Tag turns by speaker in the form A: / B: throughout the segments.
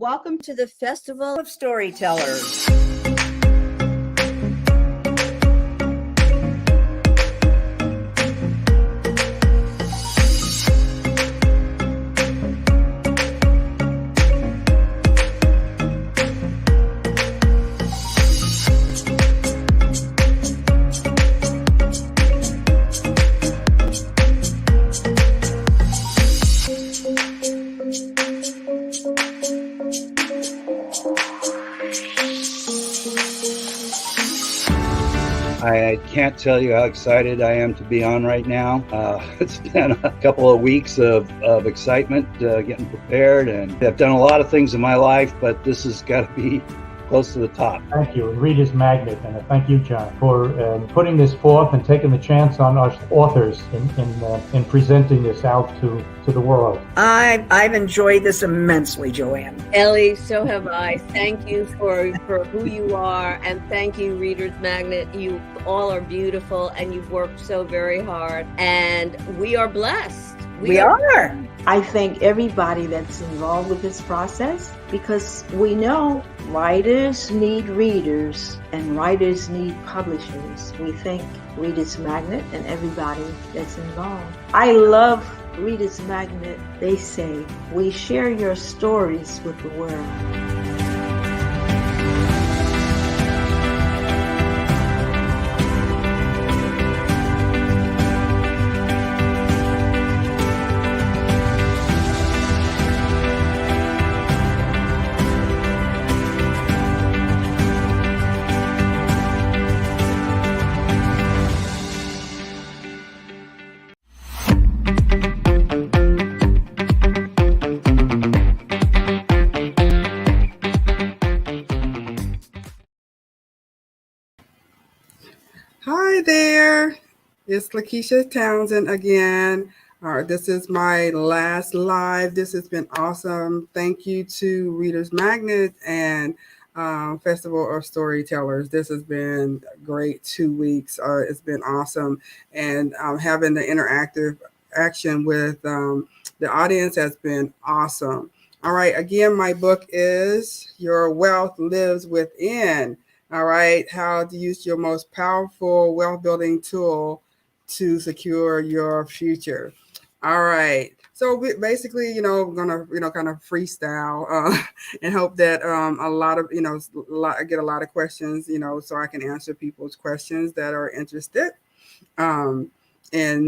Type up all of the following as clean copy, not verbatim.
A: Welcome to the Festival of Storytellers.
B: I can't tell you how excited I am to be on right now. It's been a couple of weeks of excitement, getting prepared, and I've done a lot of things in my life, but this has got to be close to the top.
C: Thank you, and ReadersMagnet, and thank you, John, for putting this forth and taking the chance on us authors in presenting this out to the world.
D: I've enjoyed this immensely, Joanne.
A: Ellie, so have I. Thank you for who you are, and thank you, ReadersMagnet. You all are beautiful, and you've worked so very hard, and we are blessed.
D: We are.
E: I thank everybody that's involved with this process, because we know writers need readers and writers need publishers. We thank ReadersMagnet and everybody that's involved. I love ReadersMagnet. They say, we share your stories with the world.
F: Hi there, it's Luckisha Townsend again. This is my last live. This has been awesome. Thank you to ReadersMagnet and Festival of Storytellers. This has been a great 2 weeks. It's been awesome. And having the interactive action with the audience has been awesome. All right, again, my book is Your Wealth Lives Within. All right, how to use your most powerful wealth building tool to secure your future. All right, so we basically, we're gonna, kind of freestyle and hope that a lot of, I get a lot of questions, so I can answer people's questions that are interested in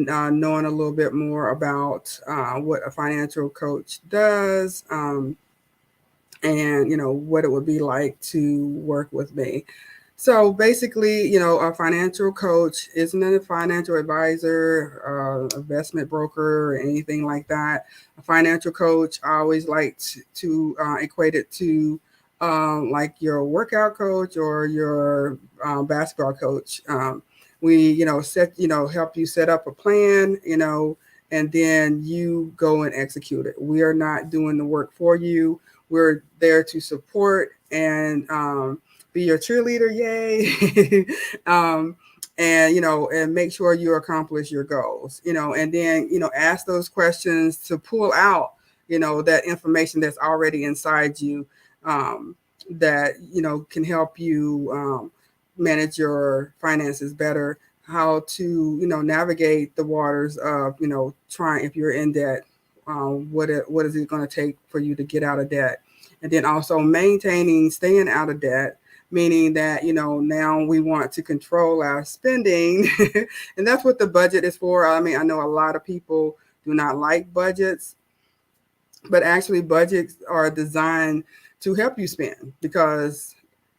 F: knowing a little bit more about what a financial coach does. And, what it would be like to work with me. So basically, a financial coach isn't a financial advisor, investment broker, or anything like that. A financial coach, I always like to equate it to like your workout coach or your basketball coach. We, help you set up a plan, and then you go and execute it. We are not doing the work for you. We're there to support and be your cheerleader, yay, and make sure you accomplish your goals, and then, ask those questions to pull out, that information that's already inside you that, can help you manage your finances better, how to, navigate the waters of, trying, if you're in debt, what is it going to take for you to get out of debt? And then also staying out of debt, meaning that, now we want to control our spending. And that's what the budget is for. I mean, I know a lot of people do not like budgets, but actually budgets are designed to help you spend, because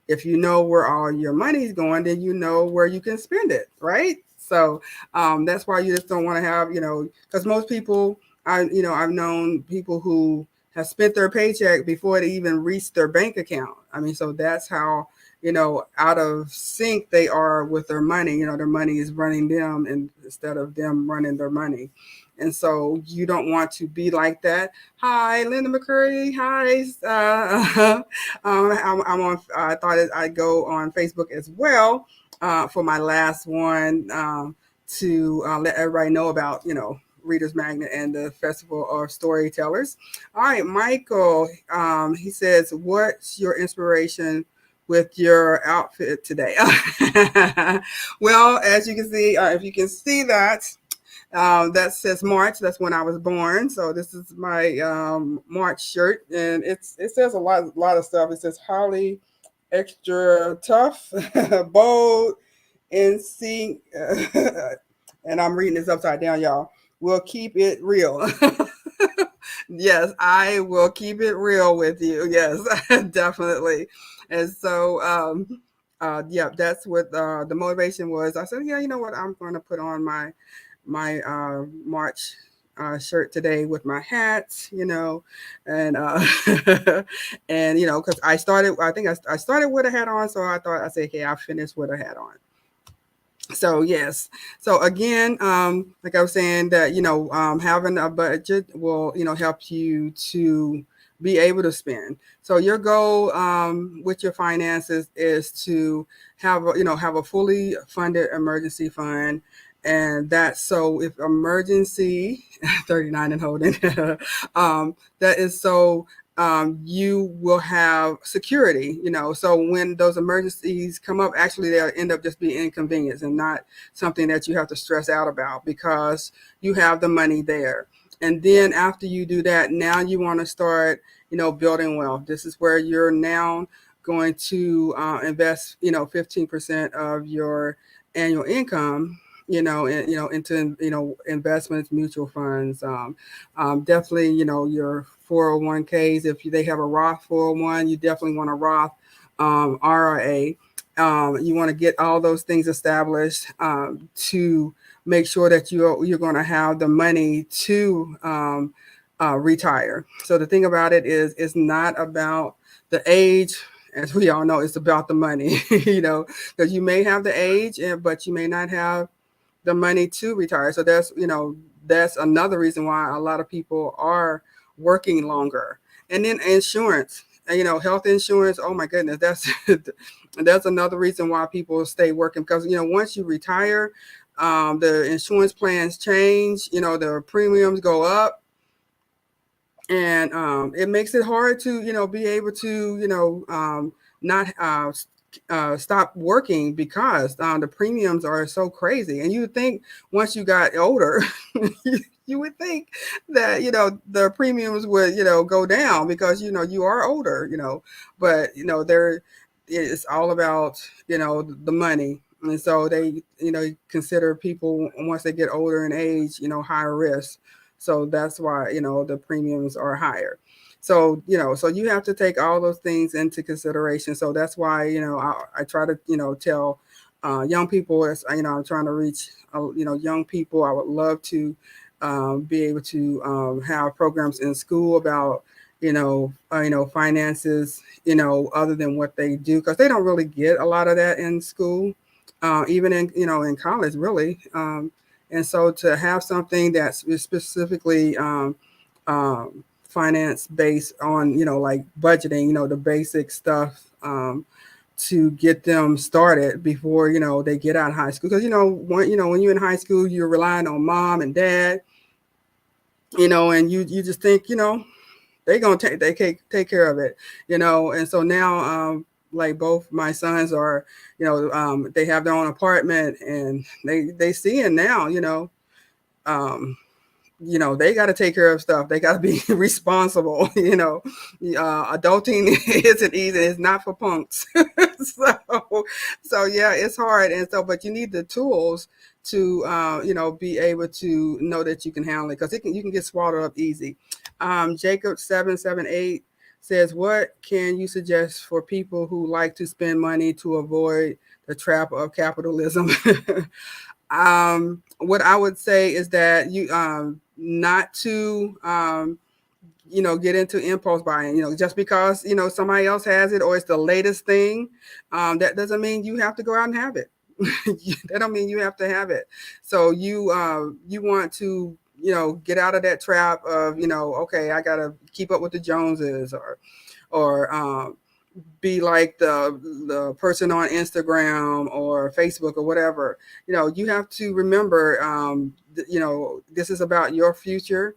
F: if you know where all your money is going, then you know where you can spend it, right? So that's why you just don't want to have, because most people, I've known people who have spent their paycheck before they even reached their bank account. I mean, so that's how, out of sync they are with their money. Their money is running them instead of them running their money. And so you don't want to be like that. Hi, Linda McCurry. Hi. I'm on, I thought I'd go on Facebook as well for my last one to let everybody know about, Readers Magnet and the Festival of Storytellers. All right, Michael, he says, what's your inspiration with your outfit today? Well, as you can see, if you can see that, that says March. That's when I was born. So this is my March shirt, and it says a lot of stuff. It says Holly, extra tough, bold, in sync. And I'm reading this upside down, y'all. We'll keep it real. Yes, I will keep it real with you. Yes, definitely. And so, yeah, that's what the motivation was. I said, yeah, you know what? I'm going to put on my March shirt today with my hat, you know, and and you know, because I think I started with a hat on, so I said, okay, I'll finish with a hat on. So yes, so again, like I was saying, that having a budget will help you to be able to spend. So your goal with your finances is to have a fully funded emergency fund. And that's so if emergency 39 and holding, that is so you will have security, so when those emergencies come up, actually they'll end up just being inconvenience and not something that you have to stress out about, because you have the money there. And then after you do that, now you want to start, building wealth. This is where you're now going to invest, 15% of your annual income, into investments, mutual funds, definitely, your 401ks. If they have a Roth 401, you definitely want a Roth RRA. You want to get all those things established to make sure that you're going to have the money to retire. So the thing about it is, it's not about the age. As we all know, it's about the money, because you may have the age, but you may not have the money to retire. So that's another reason why a lot of people are working longer. And then insurance, health insurance. Oh my goodness, that's another reason why people stay working, because once you retire, the insurance plans change. The premiums go up, and it makes it hard to be able to not stop working, because the premiums are so crazy. And you would think once you got older, you would think that the premiums would go down, because you are older, but there it's all about the money. And so they consider people, once they get older in age, higher risk. So that's why the premiums are higher. So so you have to take all those things into consideration. So that's why I try to tell young people, as I'm trying to reach young people. I would love to be able to have programs in school about finances, other than what they do, because they don't really get a lot of that in school, even in in college, really. And so to have something that's specifically finance based on like budgeting, the basic stuff, to get them started before they get out of high school. Because when you're in high school, you're relying on mom and dad, and you just think they're gonna take care of it, and so now like both my sons are they have their own apartment, and they seeing now they got to take care of stuff. They got to be responsible. Adulting isn't easy. It's not for punks. so yeah, it's hard. And so, but you need the tools to, be able to know that you can handle it, because you can get swallowed up easy. Jacob 778 says, what can you suggest for people who like to spend money to avoid the trap of capitalism? What I would say is that you not to get into impulse buying. Just because somebody else has it or it's the latest thing, that doesn't mean you have to go out and have it. That don't mean you have to have it. So you want to get out of that trap of okay, I gotta keep up with the Joneses, or be like the person on Instagram or Facebook or whatever. You have to remember, this is about your future,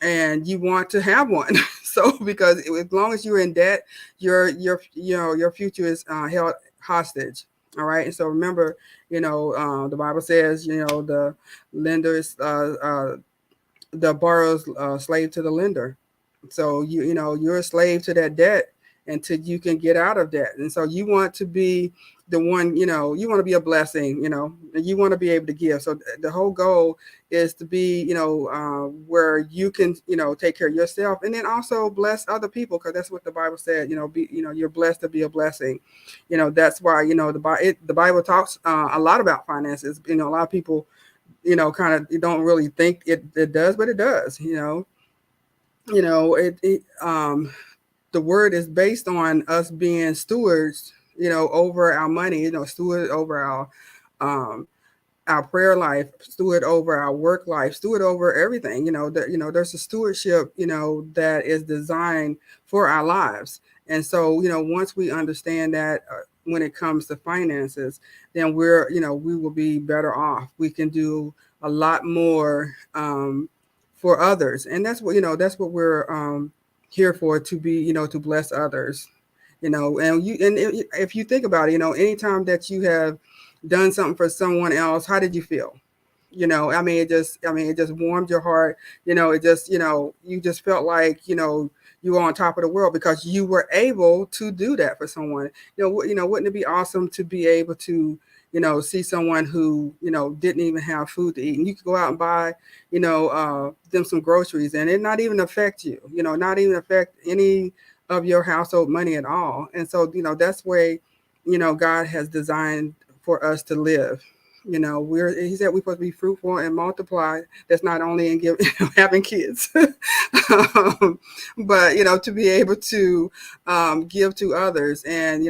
F: and you want to have one. So because as long as you're in debt, your future is held hostage. All right. And so remember, the Bible says, the lender is the borrower's slave to the lender. So you're a slave to that debt until you can get out of debt. And so you want to be the one, you want to be a blessing, and you want to be able to give. So the whole goal is to be, where you can, take care of yourself and then also bless other people, because that's what the Bible said. You're blessed to be a blessing. That's why the Bible talks a lot about finances. A lot of people kind of, you don't really think it does, but it does. The word is based on us being stewards, over our money, steward over our prayer life, steward over our work life, steward over everything. There's a stewardship, that is designed for our lives. And so, once we understand that, when it comes to finances, then we will be better off. We can do a lot more for others, and that's what we're here for, to be, to bless others. And if you think about it, anytime that you have done something for someone else, how did you feel? It just warmed your heart. You just felt like, you were on top of the world because you were able to do that for someone. Wouldn't it be awesome to be able to, see someone who, didn't even have food to eat, and you could go out and buy, them some groceries, and it not even affect you, not even affect any of your household money at all. And so, that's where, God has designed for us to live. He said we're supposed to be fruitful and multiply. That's not only in having kids, but to be able to give to others, and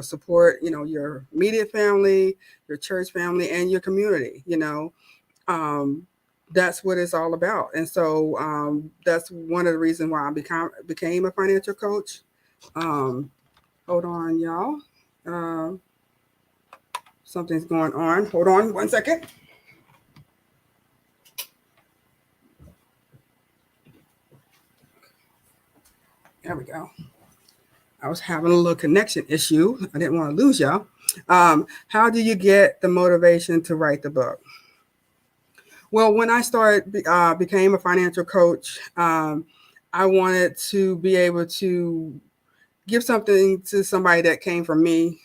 F: support your immediate family, your church family, and your community. That's what it's all about. And so that's one of the reasons why I became a financial coach. Hold on, y'all. Something's going on. Hold on 1 second. There we go. I was having a little connection issue. I didn't want to lose y'all. How do you get the motivation to write the book? Well, when I became a financial coach, I wanted to be able to give something to somebody that came from me,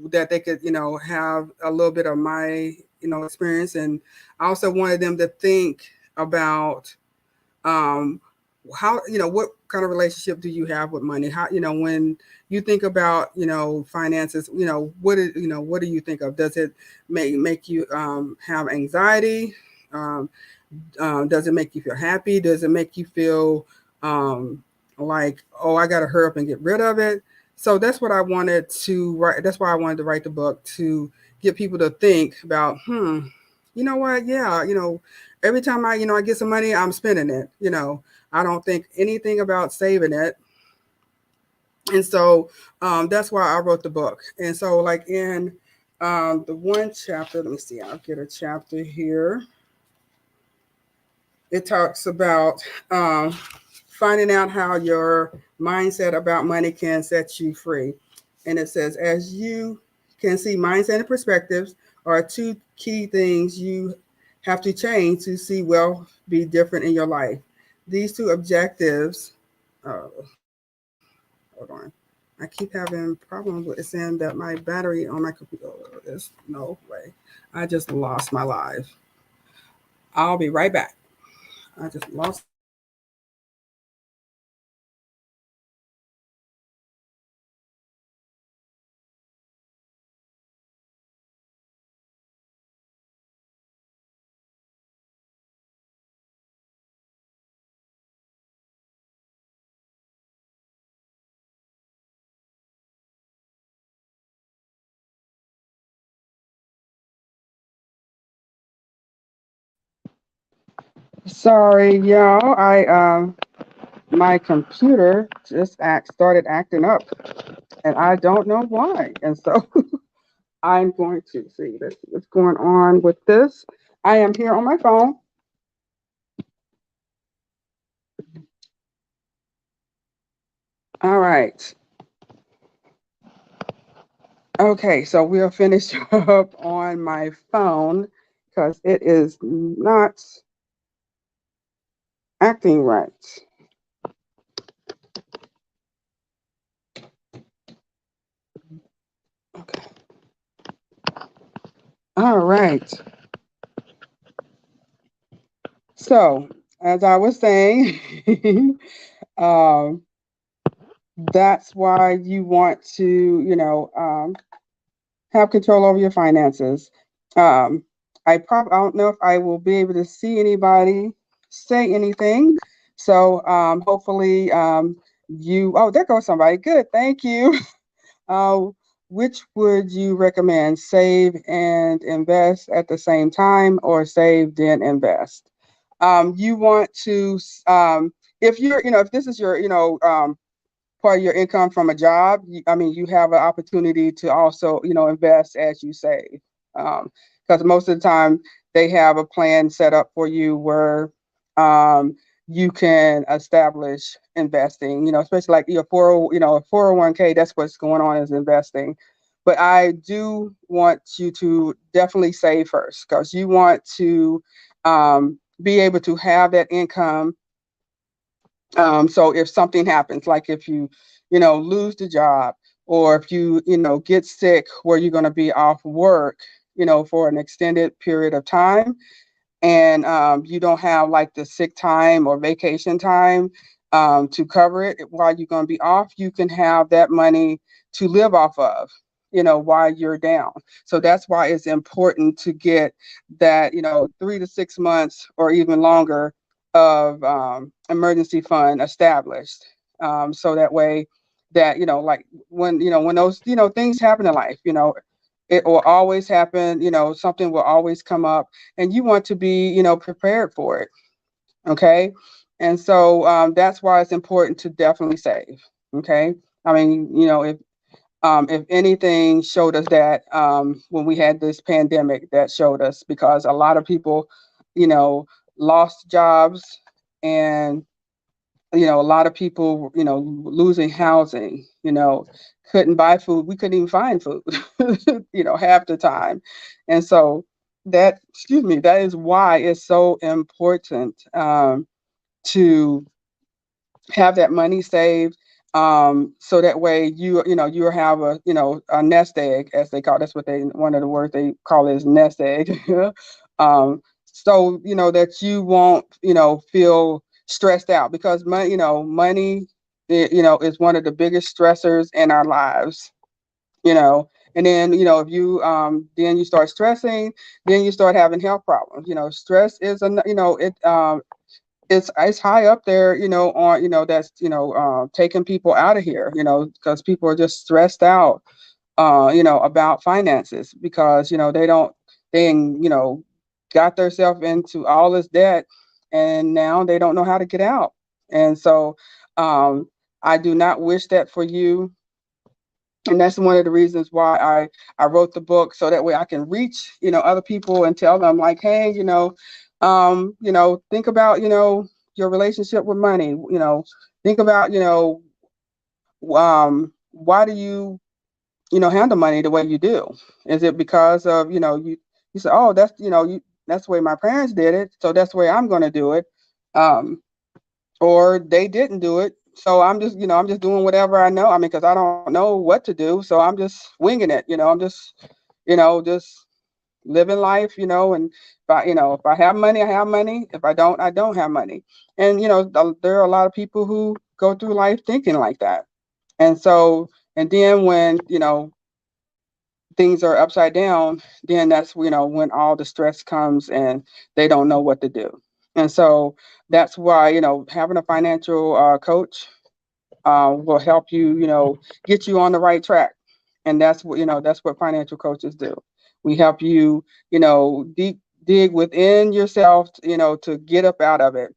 F: that they could, have a little bit of my, experience. And I also wanted them to think about how, what kind of relationship do you have with money? How, when you think about, finances, what do you think of? Does it make you have anxiety? Does it make you feel happy? Does it make you feel like, oh, I got to hurry up and get rid of it? So that's what I wanted to write. That's why I wanted to write the book, to get people to think about, you know what? Yeah. Every time I get some money, I'm spending it. I don't think anything about saving it. And so that's why I wrote the book. And so like in the one chapter, let me see, I'll get a chapter here. It talks about finding out how your mindset about money can set you free. And it says, as you can see, mindset and perspectives are two key things you have to change to see wealth be different in your life. These two objectives, hold on. I keep having problems with it saying that my battery on my computer is no way. I just lost my life. I'll be right back. I just lost. Sorry, y'all. I my computer just started acting up. and I don't know why. And so I'm going to see what's going on with this. I am here on my phone. All right. Okay, so we'll finish up on my phone because it is not acting right. Okay. All right. So, as I was saying, um, that's why you want to, have control over your finances. Um, I don't know if I will be able to see anybody say anything. So hopefully oh, there goes somebody. Good, thank you. Uh, which would you recommend, save and invest at the same time, or save then invest? You want to, if you're, if this is your, part of your income from a job, you have an opportunity to also, invest as you save. Because most of the time they have a plan set up for you where you can establish investing, especially like your 401k, that's what's going on is investing. But I do want you to definitely save first because you want to be able to have that income. So if something happens, like if you, lose the job, or if you, get sick where you're going to be off work, for an extended period of time, and you don't have like the sick time or vacation time to cover it while you're going to be off, you can have that money to live off of, while you're down. So that's why it's important to get that, 3 to 6 months or even longer of emergency fund established. So that way that, like when those, things happen in life, it will always happen, something will always come up, and you want to be, prepared for it. Okay. And so that's why it's important to definitely save. Okay. I mean, if anything showed us that when we had this pandemic, that showed us, because a lot of people, you know, lost jobs, and a lot of people, losing housing, couldn't buy food. We couldn't even find food, half the time. And so that is why it's so important to have that money saved. So that way you have a nest egg, as they call it. That's what one of the words they call it is nest egg. So that you won't feel stressed out, because money is one of the biggest stressors in our lives. And then if you then you start stressing, then you start having health problems. Stress is it's high up there, on that's taking people out of here, because people are just stressed out, about finances, because they got themselves into all this debt, and now they don't know how to get out. And so I do not wish that for you. And that's one of the reasons why I wrote the book, so that way I can reach other people and tell them, like, hey, think about your relationship with money. Think about why do you handle money the way you do? Is it because of you say, oh, that's that's the way my parents did it, so that's the way I'm going to do it. Or they didn't do it, so I'm just doing whatever I know. I mean, because I don't know what to do, so I'm just winging it. I'm just living life. And if I have money, I have money. If I don't, I don't have money. And there are a lot of people who go through life thinking like that. And so, and then when things are upside down, then that's when all the stress comes and they don't know what to do. And so that's why having a financial coach will help you get you on the right track. And that's what financial coaches do. We help you deep dig within yourself, to get up out of it.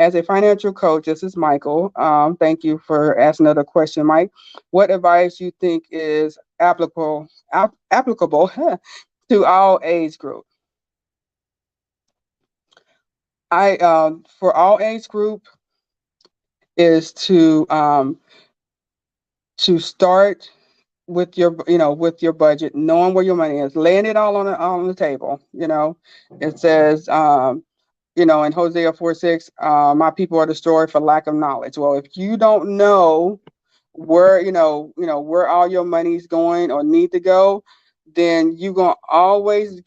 F: As a financial coach, this is Michael. Thank you for asking another question, Mike. What advice you think is applicable to all age group? For all age group is to start with your budget, knowing where your money is, laying it all on the table. It says in Hosea 4:6, my people are destroyed for lack of knowledge. Well, if you don't know where where all your money's going or need to go, then you're gonna always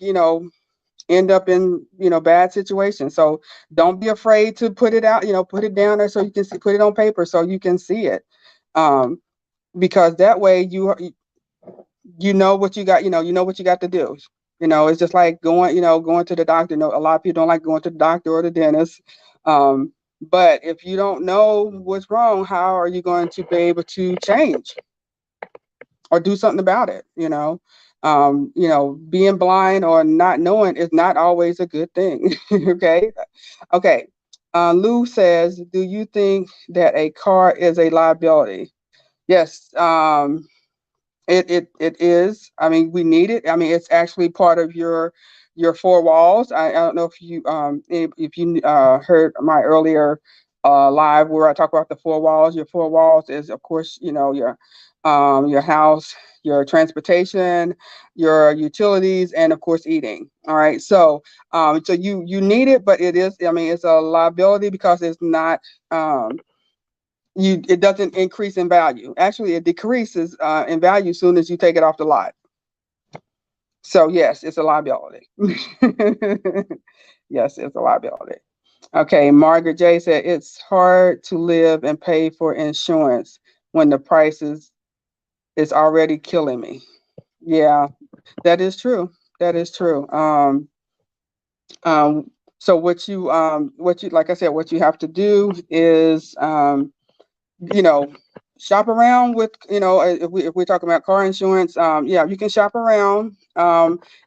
F: end up in bad situations. So don't be afraid to put it out, put it down there so you can put it on paper so you can see it, because that way you know what you got, you know what you got to do. It's just like going to the doctor. A lot of people don't like going to the doctor or the dentist. But if you don't know what's wrong, how are you going to be able to change or do something about it? Being blind or not knowing is not always a good thing. Okay. Okay. Lou says, do you think that a car is a liability? Yes. It is. I mean, we need it. I mean, it's actually part of your four walls. I don't know if you heard my earlier live where I talk about the four walls. Your four walls is, of course, your house, your transportation, your utilities, and of course eating. All right. So you need it, but it is. I mean, it's a liability because it's not. It doesn't increase in value. Actually, it decreases in value as soon as you take it off the lot. So yes, it's a liability. Yes, it's a liability. Okay, Margaret J said it's hard to live and pay for insurance when the price is already killing me. Yeah, that is true. That is true. So what you like I said, what you have to do is you know, shop around with, if we're talking about car insurance, yeah, you can shop around.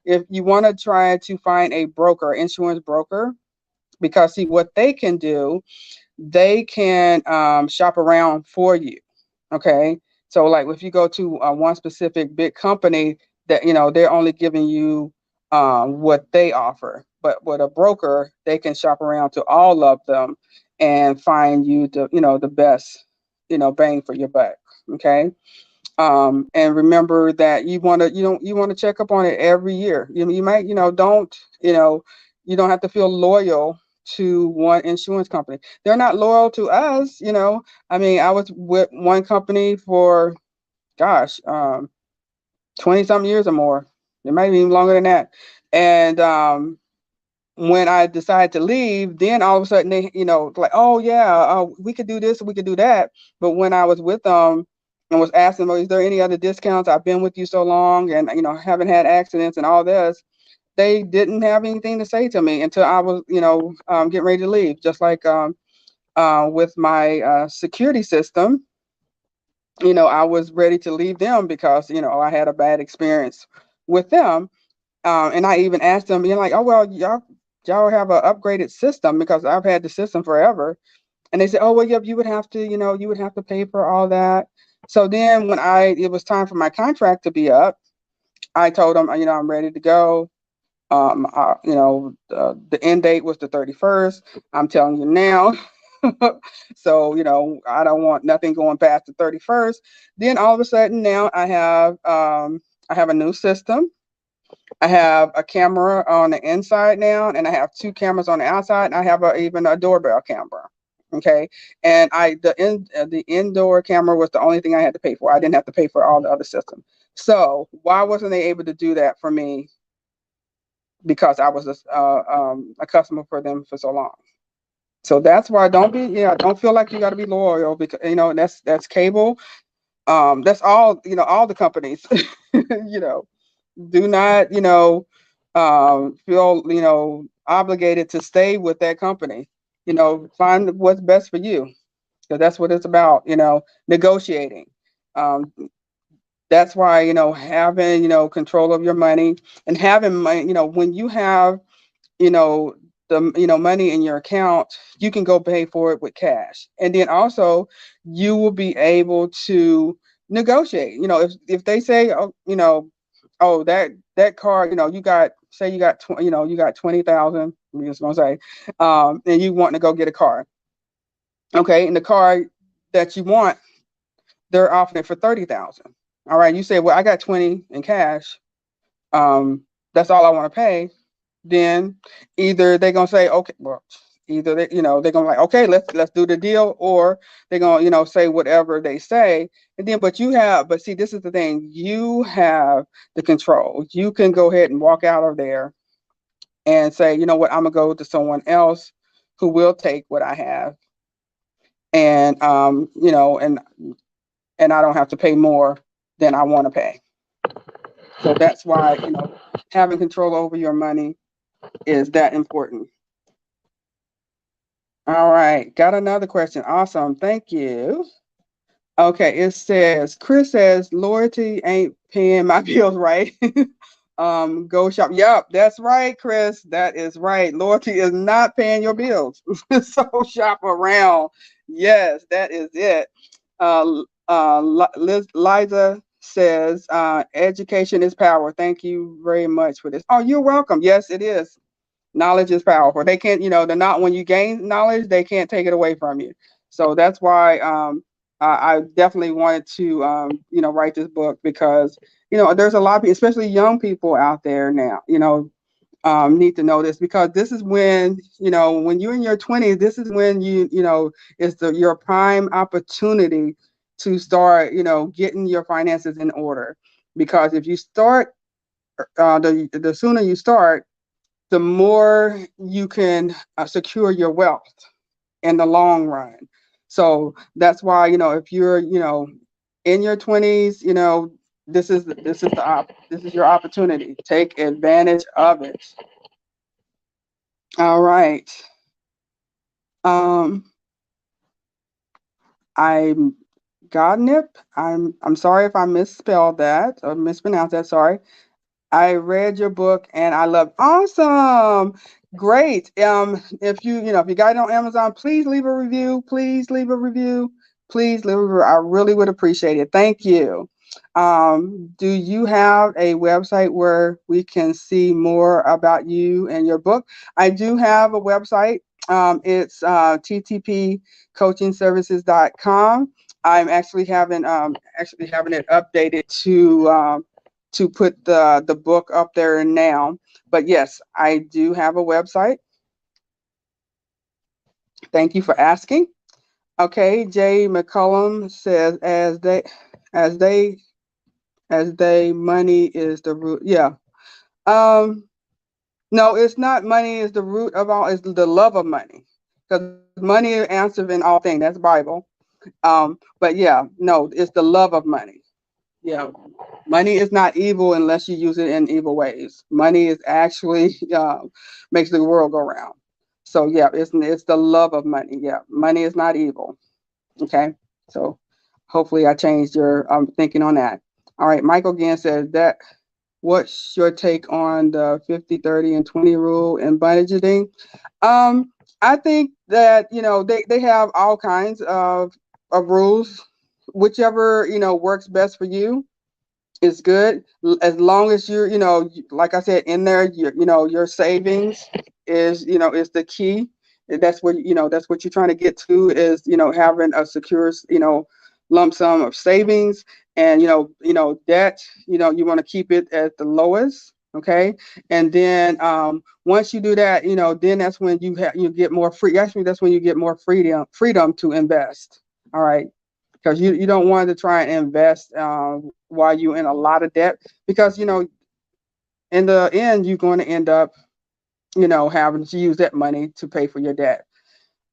F: If you want to try to find a broker, insurance broker, because see what they can do, they can shop around for you. Okay. So like if you go to one specific big company that, they're only giving you what they offer, but with a broker, they can shop around to all of them and find you the best, bang for your buck. Okay. And remember that you want to check up on it every year. You might, you don't have to feel loyal to one insurance company. They're not loyal to us. I mean, I was with one company for, gosh, 20 something years or more. It might be even longer than that. And when I decided to leave, then all of a sudden they, like, oh yeah, we could do this, we could do that. But when I was with them and was asking them, is there any other discounts? I've been with you so long and, haven't had accidents and all this. They didn't have anything to say to me until I was, getting ready to leave. Just like with my security system, I was ready to leave them because, I had a bad experience with them. And I even asked them, like, oh, well, y'all have an upgraded system because I've had the system forever. And they said, oh, well, yep, you would have to, you would have to pay for all that. So then when it was time for my contract to be up, I told them, I'm ready to go. The end date was the 31st. I'm telling you now. So, I don't want nothing going past the 31st. Then all of a sudden now I have a new system. I have a camera on the inside now, and I have two cameras on the outside, and I have even a doorbell camera. Okay, and the indoor camera was the only thing I had to pay for. I didn't have to pay for all the other systems. So why wasn't they able to do that for me? Because I was a customer for them for so long. So that's why don't feel like you got to be loyal because that's cable. That's all the companies. Do not feel obligated to stay with that company. Find what's best for you, because that's what it's about. Negotiating. That's why having control of your money and having money. When you have the money in your account, you can go pay for it with cash. And then also you will be able to negotiate. If they say, oh, that car, you got, say you got you got 20,000, I'm just gonna say, and you want to go get a car. Okay, and the car that you want, they're offering it for 30,000. All right, you say, well, I got 20 in cash. That's all I want to pay. Then either they're gonna say, okay, well, either they're gonna like, okay, let's do the deal, or they're gonna say whatever they say. And then, but see, this is the thing, you have the control. You can go ahead and walk out of there and say, you know what, I'm gonna go to someone else who will take what I have, and and I don't have to pay more than I want to pay. So that's why having control over your money is that important. All right, got another question. Awesome, thank you. Okay, it says, Chris says, loyalty ain't paying my bills, right? Go shop. Yep, that's right, Chris. That is right. Loyalty is not paying your bills. So shop around. Yes, that is it. Liza says, education is power. Thank you very much for this. Oh, you're welcome. Yes, it is. Knowledge is powerful. They can't, they're not, when you gain knowledge, they can't take it away from you. So that's why I definitely wanted to, write this book, because, there's a lot of people, especially young people out there now, need to know this, because this is when, when you're in your 20s, this is when it's your prime opportunity to start, getting your finances in order. Because if you start, the sooner you start, the more you can secure your wealth in the long run. So that's why, if you're, in your 20s, this is your opportunity. Take advantage of it. All right. I'm Godnip. I'm sorry if I misspelled that or mispronounced that. Sorry. I read your book and I love. Awesome. Great. If you got it on Amazon, please leave a review. Please leave a review. Please leave a review. I really would appreciate it. Thank you. Do you have a website where we can see more about you and your book? I do have a website. It's ttpcoachingservices.com. I'm actually having it updated to put the book up there now. But yes, I do have a website. Thank you for asking. Okay, Jay McCullum says, as they money is the root. Yeah. No, it's not money is the root of all, it's the love of money. Because money is answered in all things. That's Bible. But yeah, no, it's the love of money. Yeah, money is not evil unless you use it in evil ways. Money is actually makes the world go round. So yeah, it's the love of money. Yeah, money is not evil. Okay, so hopefully I changed your thinking on that. All right, Michael again says that. What's your take on the 50, 30, and 20 rule in budgeting? I think that they have all kinds of rules. Whichever works best for you is good, as long as you're like I said, in there, your savings is the key. That's what you're trying to get to, is having a secure lump sum of savings. And debt, you want to keep it at the lowest. Okay, and then once you do that, then that's when you get more free. Actually, that's when you get more freedom to invest. All right, because you don't want to try and invest while you're in a lot of debt, because in the end you're going to end up having to use that money to pay for your debt.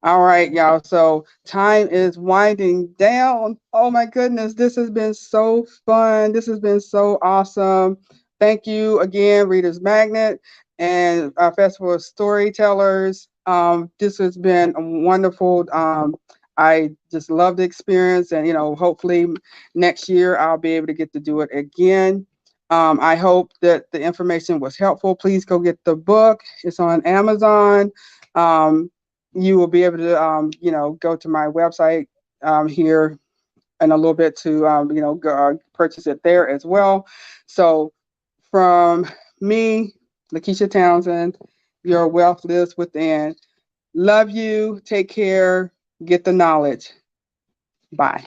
F: All right, y'all. So time is winding down. Oh my goodness, this has been so fun. This has been so awesome. Thank you again, Readers Magnet and Festival of Storytellers. This has been wonderful. I just love the experience, and hopefully next year I'll be able to get to do it again. I hope that the information was helpful. Please go get the book. It's on Amazon. You will be able to, go to my website here in a little bit to, go, purchase it there as well. So from me, Luckisha Townsend, your wealth lives within. Love you. Take care. Get the knowledge. Bye.